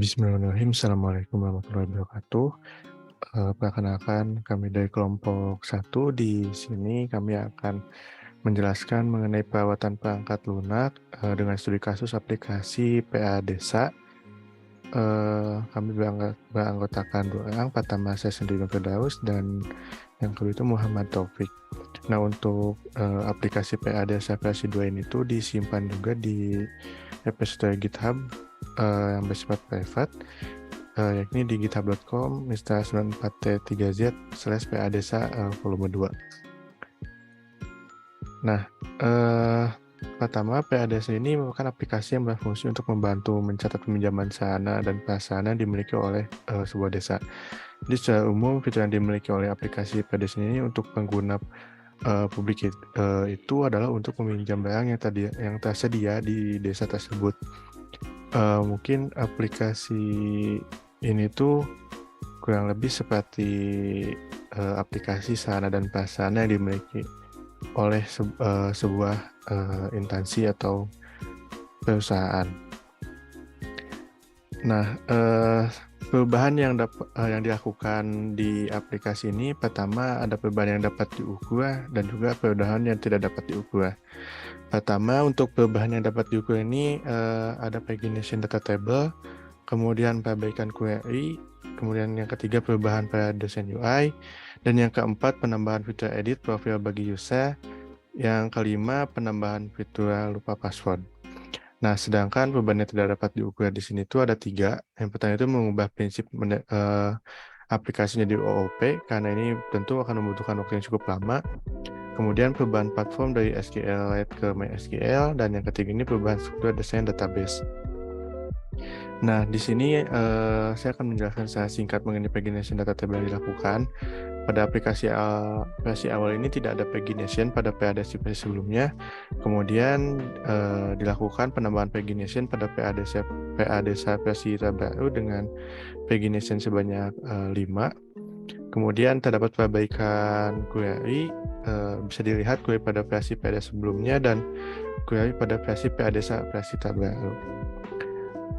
Bismillahirrahmanirrahim. Assalamualaikum warahmatullahi wabarakatuh. Perkenalkan, kami dari kelompok 1. Di sini kami akan menjelaskan mengenai perawatan perangkat lunak dengan studi kasus aplikasi PA Desa. Kami beranggotakan 2 orang, pertama saya sendiri Firdaus dan yang kedua itu Muhammad Taufik. Nah, untuk aplikasi PA Desa versi 2 ini tuh disimpan juga di repository GitHub yang bersifat private, yakni di github.com Mr94T3Z/PA-Desa volume 2. Nah, pertama, PA Desa ini merupakan aplikasi yang berfungsi untuk membantu mencatat peminjaman sarana dan prasarana yang dimiliki oleh sebuah desa. Jadi secara umum, fitur yang dimiliki oleh aplikasi PA Desa ini untuk pengguna publik itu adalah untuk meminjam barang yang tersedia di desa tersebut. Mungkin aplikasi ini tuh kurang lebih seperti aplikasi sarana dan prasarana yang dimiliki oleh sebuah instansi atau perusahaan. Nah, perubahan yang dilakukan di aplikasi ini, pertama ada perubahan yang dapat diukur dan juga perubahan yang tidak dapat diukur. Pertama, untuk perubahan yang dapat diukur ini ada pagination data table, kemudian perbaikan query, kemudian yang ketiga perubahan pada desain UI, dan yang keempat penambahan fitur edit profil bagi user, yang kelima penambahan fitur lupa password. Nah, sedangkan perubahan yang tidak dapat diukur di sini itu ada 3. Yang pertama itu mengubah prinsip aplikasinya di OOP, karena ini tentu akan membutuhkan waktu yang cukup lama. Kemudian perubahan platform dari SQLite ke MySQL, dan yang ketiga ini perubahan struktur desain database. Nah, di sini saya akan menjelaskan secara singkat mengenai pagination data table yang dilakukan. Pada aplikasi versi awal ini tidak ada pagination pada PA Desa versi sebelumnya. Kemudian dilakukan penambahan pagination pada PA Desa versi terbaru dengan pagination sebanyak 5. Kemudian terdapat perbaikan query, bisa dilihat query pada versi PA Desa sebelumnya dan query pada versi PA Desa versi terbaru.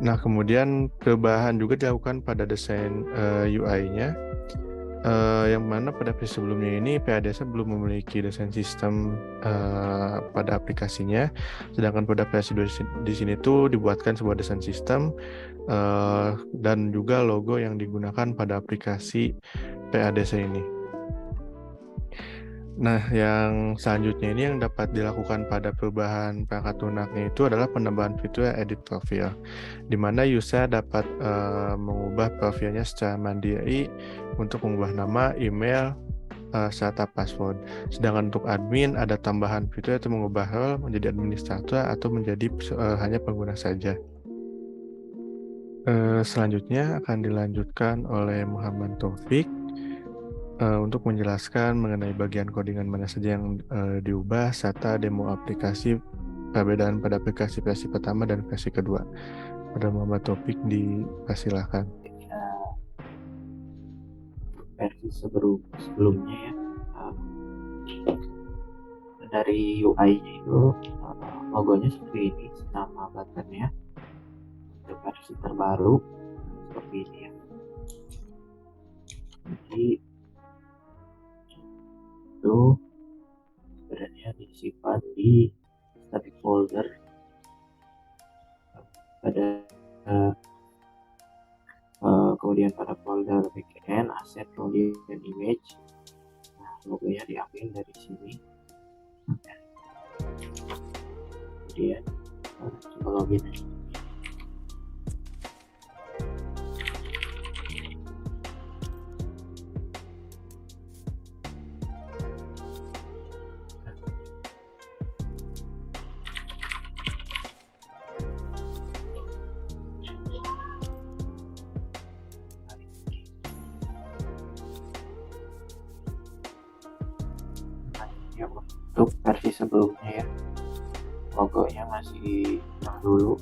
Nah, kemudian perubahan juga dilakukan pada desain UI-nya, yang mana pada versi sebelumnya ini PA Desa belum memiliki desain sistem pada aplikasinya, sedangkan pada versi di sini tuh dibuatkan sebuah desain sistem dan juga logo yang digunakan pada aplikasi PA Desa ini. Nah, yang selanjutnya ini yang dapat dilakukan pada perubahan perangkat lunaknya itu adalah penambahan fitur edit profil, di mana user dapat mengubah profilnya secara mandiri untuk mengubah nama, email, serta password. Sedangkan untuk admin ada tambahan fitur yaitu mengubah role menjadi administrator atau menjadi hanya pengguna saja. Selanjutnya akan dilanjutkan oleh Muhammad Taufik untuk menjelaskan mengenai bagian codingan mana saja yang diubah serta demo aplikasi, perbedaan pada aplikasi versi pertama dan versi kedua. Pada Muhammad Taufik dipersilakan. Versi sebelumnya ya, dari UI-nya itu logonya seperti ini, nama buttonnya. Untuk versi terbaru seperti ini ya. Jadi itu sebenarnya disimpan di static folder pada kemudian pada folder backend, asset, kemudian image. Nah, logonya diambil dari sini. Kemudian coba login aja. Untuk versi sebelumnya ya, logonya masih yang dulu.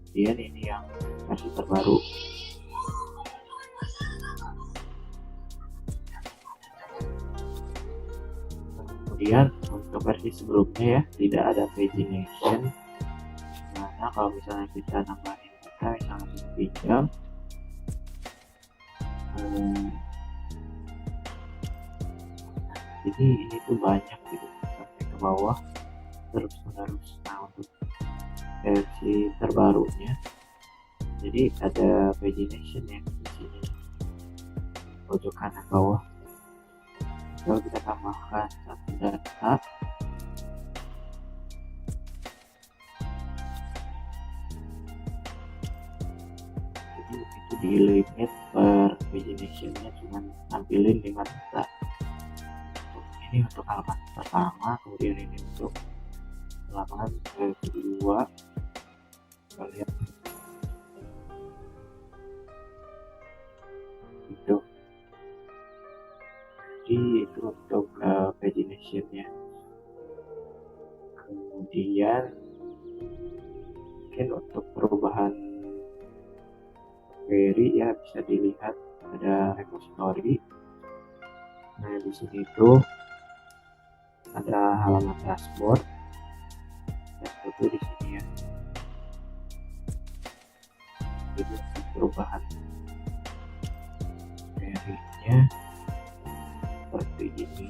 Kemudian ini yang versi terbaru. Kemudian untuk versi sebelumnya ya, tidak ada pagination. Karena kalau misalnya kita nambahin data, misalnya pinjam. Jadi ini tuh banyak gitu sampai ke bawah terus menerus. Nah, untuk versi terbarunya, jadi ada pagination ya di sini pojok kanan bawah. Kalau kita tambahkan satu data, jadi itu di limit per paginationnya cuma nampilin 5 data. Ini untuk halaman pertama, kemudian ini untuk halaman kedua. Kita lihat itu. Jadi itu untuk pagination-nya. Kemudian mungkin untuk perubahan query ya bisa dilihat ada repository. Nah, di sini tuh ada halaman dashboard. Dashboard tuh di sini ya. Jadi untuk perubahan query-nya seperti ini.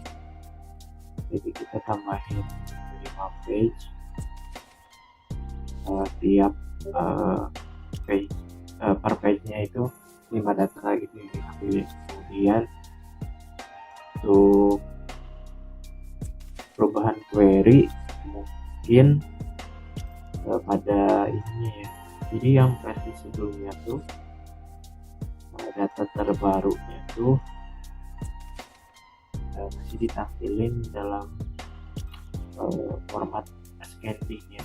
Jadi kita tambahin 5 page. Tiap page per page-nya itu 5 data gitu yang kita pilih. Kemudian untuk perubahan query mungkin pada ini ya. Jadi yang versi sebelumnya tuh data terbarunya tuh masih ditampilin dalam format ascending ya.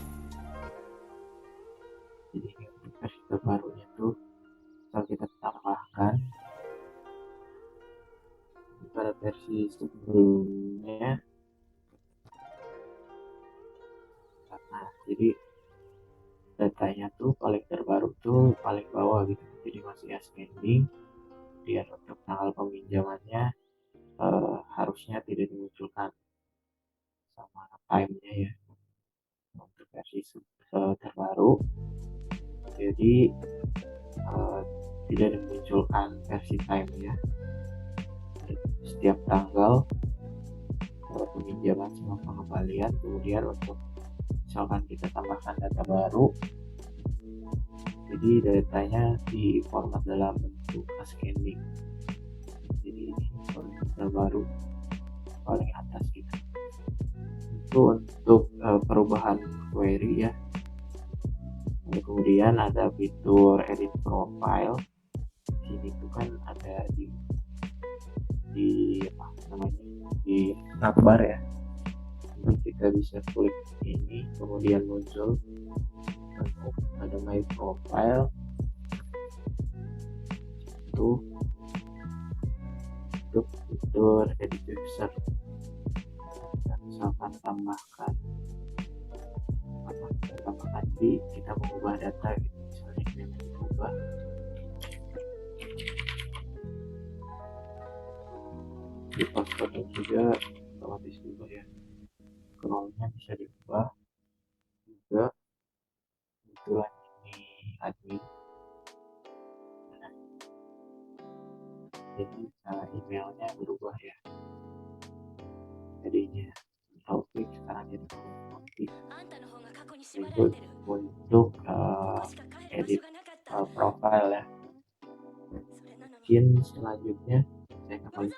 Jadi untuk versi terbarunya tuh kalau kita tambahkan pada versi sebelumnya. Nah, jadi datanya tuh paling terbaru tuh paling bawah gitu, jadi masih ascending. Kemudian untuk tanggal peminjamannya harusnya tidak dimunculkan sama time-nya ya untuk versi terbaru. Jadi tidak dimunculkan versi time-nya setiap tanggal peminjaman sama pengembalian. Kemudian untuk misalkan kita tambahkan data baru, jadi datanya di format dalam bentuk ascending. Jadi ini format terbaru paling atas gitu. Itu untuk perubahan query ya. Kemudian ada fitur edit profile. Sini tuh kan ada di apa namanya, di navbar ya. Jadi kita bisa klik ini, kemudian muncul ada my profile. Itu untuk fitur edit user. Misalkan tambahkan di kita mengubah data gitu, misalnya ini yang diubah. Di passwordnya juga otomatis diubah ya. Scrollnya bisa diubah juga. Kebetulan ini admin. Nah, jadi emailnya berubah ya. Jadinya topik sekarang jadi topik. Itu untuk edit profile ya. Mungkin selanjutnya saya kembali.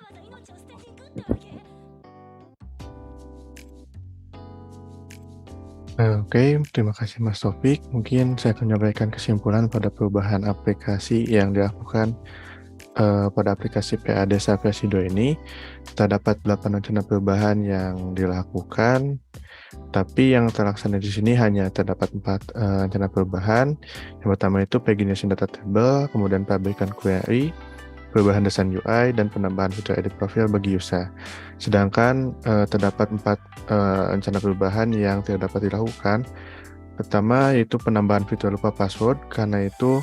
Oke, terima kasih Mas Taufik. Mungkin saya akan menyampaikan kesimpulan pada perubahan aplikasi yang dilakukan pada aplikasi PA Desa versi 2 ini. Terdapat 8 rencana perubahan yang dilakukan, tapi yang terlaksana di sini hanya terdapat 4 rencana perubahan. Yang pertama itu pagination data table, kemudian pabrikan query, perubahan desain UI, dan penambahan fitur edit profil bagi user. Sedangkan terdapat 4 rencana perubahan yang tidak dapat dilakukan. Pertama yaitu penambahan fitur lupa password, karena itu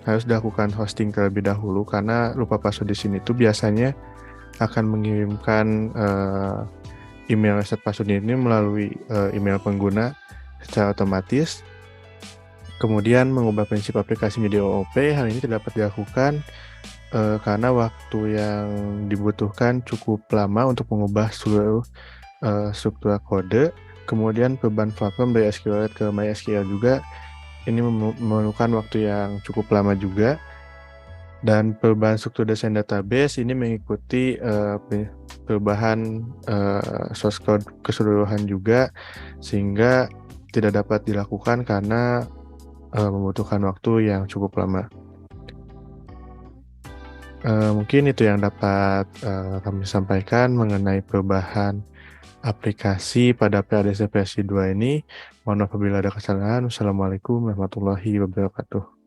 harus dilakukan hosting terlebih dahulu, karena lupa password di sini tuh biasanya akan mengirimkan email reset password ini melalui email pengguna secara otomatis. Kemudian mengubah prinsip aplikasi menjadi OOP, hal ini tidak dapat dilakukan karena waktu yang dibutuhkan cukup lama untuk mengubah seluruh struktur kode. Kemudian perubahan platform dari SQLite ke MySQL juga ini memerlukan waktu yang cukup lama juga. Dan perubahan struktur desain database ini mengikuti perubahan source code keseluruhan juga, sehingga tidak dapat dilakukan karena membutuhkan waktu yang cukup lama. Mungkin itu yang dapat kami sampaikan mengenai perubahan aplikasi pada PADC versi 2 ini. Mohon maaf apabila ada kesalahan. Wassalamualaikum warahmatullahi wabarakatuh.